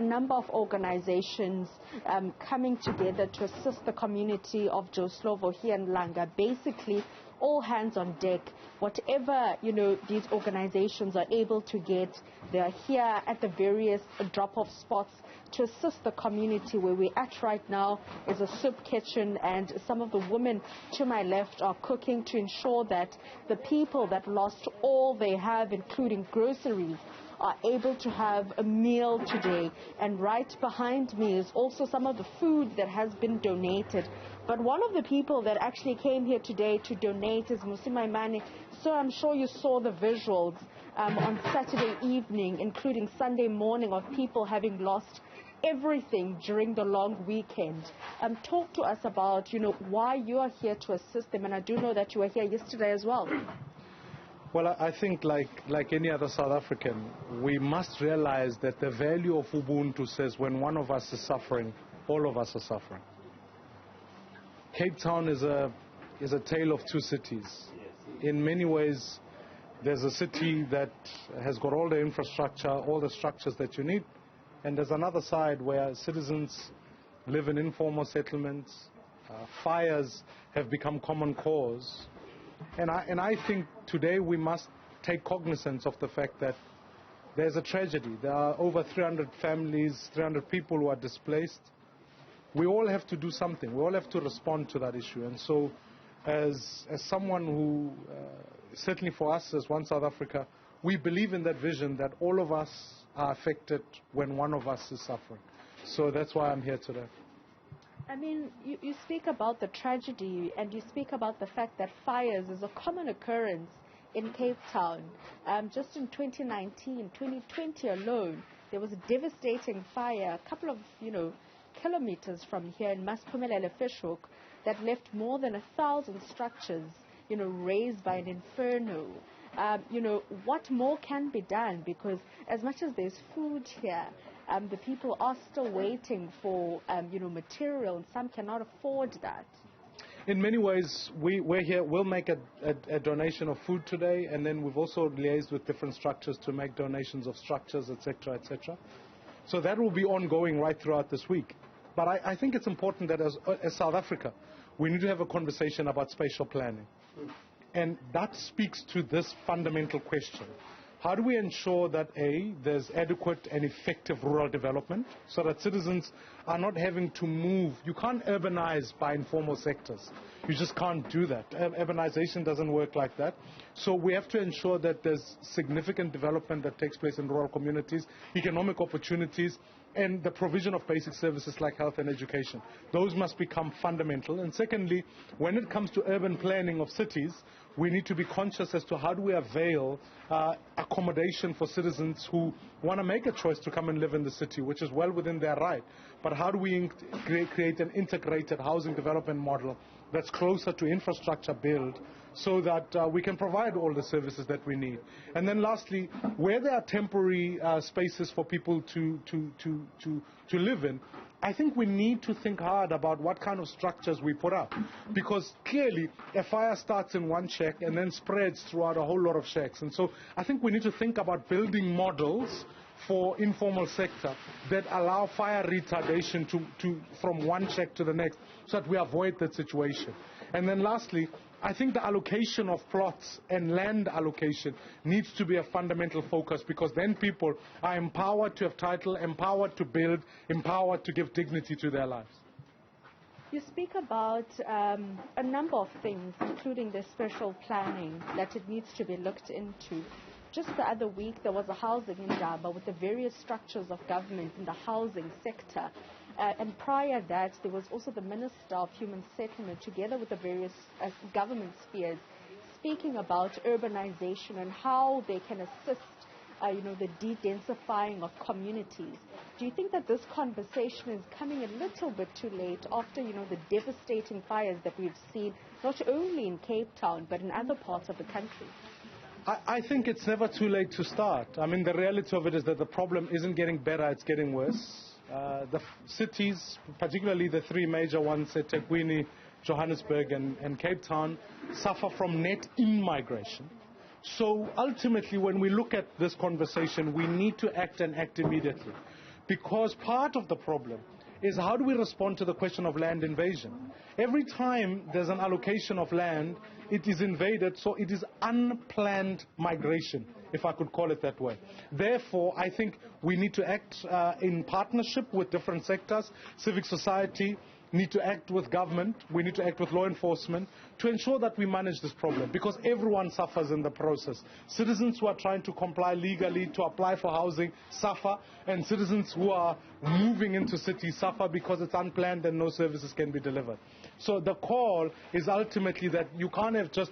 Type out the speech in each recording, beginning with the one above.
a number of organizations coming together to assist the community of Joe Slovo here in Langa. Basically, all hands on deck. Whatever, these organizations are able to get, they are here at the various drop-off spots to assist the community. Where we're at right now is a soup kitchen, and some of the women to my left are cooking to ensure that the people that lost all they have, including groceries, are able to have a meal today. And right behind me is also some of the food that has been donated. But one of the people that actually came here today to donate is Maimane. So I'm sure you saw the visuals on Saturday evening, including Sunday morning, of people having lost everything during the long weekend. Talk to us about, why you are here to assist them. And I do know that you were here yesterday as well. Well, I think like any other South African, we must realize that the value of Ubuntu says when one of us is suffering, all of us are suffering. Cape Town is a tale of two cities. In many ways, there's a city that has got all the infrastructure, all the structures that you need, and there's another side where citizens live in informal settlements. Fires have become common cause. And I think today we must take cognizance of the fact that there's a tragedy. There are over 300 families, 300 people who are displaced. We all have to do something. We all have to respond to that issue. And so as someone who, certainly for us as One South Africa, we believe in that vision that all of us are affected when one of us is suffering. So that's why I'm here today. I mean, you speak about the tragedy, and you speak about the fact that fires is a common occurrence in Cape Town. Just in 2019, 2020 alone, there was a devastating fire a couple of, kilometers from here in Masphumelele Fishhook that left more than 1,000 structures, razed by an inferno. What more can be done? Because as much as there's food here, the people are still waiting for, material, and some cannot afford that. In many ways, we're here. We'll make a donation of food today, and then we've also liaised with different structures to make donations of structures, etc., etc. So that will be ongoing right throughout this week. But I think it's important that as South Africa, we need to have a conversation about spatial planning. And that speaks to this fundamental question. How do we ensure that, A, there's adequate and effective rural development so that citizens are not having to move? You can't urbanize by informal sectors. You just can't do that. Urbanization doesn't work like that. So we have to ensure that there's significant development that takes place in rural communities, economic opportunities, and the provision of basic services like health and education. Those must become fundamental. And secondly, when it comes to urban planning of cities, we need to be conscious as to how do we avail accommodation for citizens who want to make a choice to come and live in the city, which is well within their right. But how do we create an integrated housing development model that's closer to infrastructure build so that we can provide all the services that we need? And then lastly, where there are temporary spaces for people to live in, I think we need to think hard about what kind of structures we put up. Because clearly, a fire starts in one shack and then spreads throughout a whole lot of shacks. And so I think we need to think about building models for informal sector that allow fire retardation from one shack to the next so that we avoid that situation. And then lastly, I think the allocation of plots and land allocation needs to be a fundamental focus, because then people are empowered to have title, empowered to build, empowered to give dignity to their lives. You speak about a number of things, including the special planning, that it needs to be looked into. Just the other week, there was a housing indaba with the various structures of government in the housing sector. And prior to that, there was also the Minister of Human Settlement, together with the various government spheres, speaking about urbanization and how they can assist, the de-densifying of communities. Do you think that this conversation is coming a little bit too late after, the devastating fires that we've seen, not only in Cape Town, but in other parts of the country? I think it's never too late to start. I mean, the reality of it is that the problem isn't getting better, it's getting worse. The cities, particularly the three major ones, eThekwini, Johannesburg and Cape Town, suffer from net in-migration. So ultimately, when we look at this conversation, we need to act and act immediately. because part of the problem is how do we respond to the question of land invasion? Every time there's an allocation of land, it is invaded, so it is unplanned migration, if I could call it that way. Therefore, I think we need to act in partnership with different sectors. Civic society need to act with government, we need to act with law enforcement to ensure that we manage this problem, because everyone suffers in the process. Citizens who are trying to comply legally to apply for housing suffer, and citizens who are moving into cities suffer because it's unplanned and no services can be delivered. So the call is ultimately that you can't have just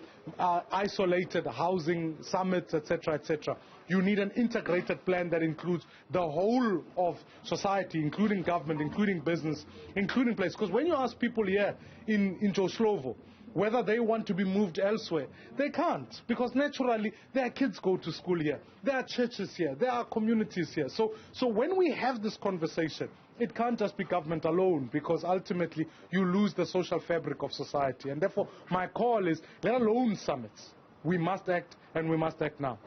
isolated housing summits, etc., etc. You need an integrated plan that includes the whole of society, including government, including business, including place. Because when you ask people here in Joe Slovo whether they want to be moved elsewhere, they can't, because naturally their kids go to school here, there are churches here, there are communities here. So when we have this conversation, it can't just be government alone, because ultimately you lose the social fabric of society. And therefore my call is, let alone summits, we must act, and we must act now.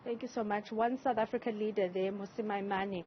Thank you so much. One South African leader there, Maimane.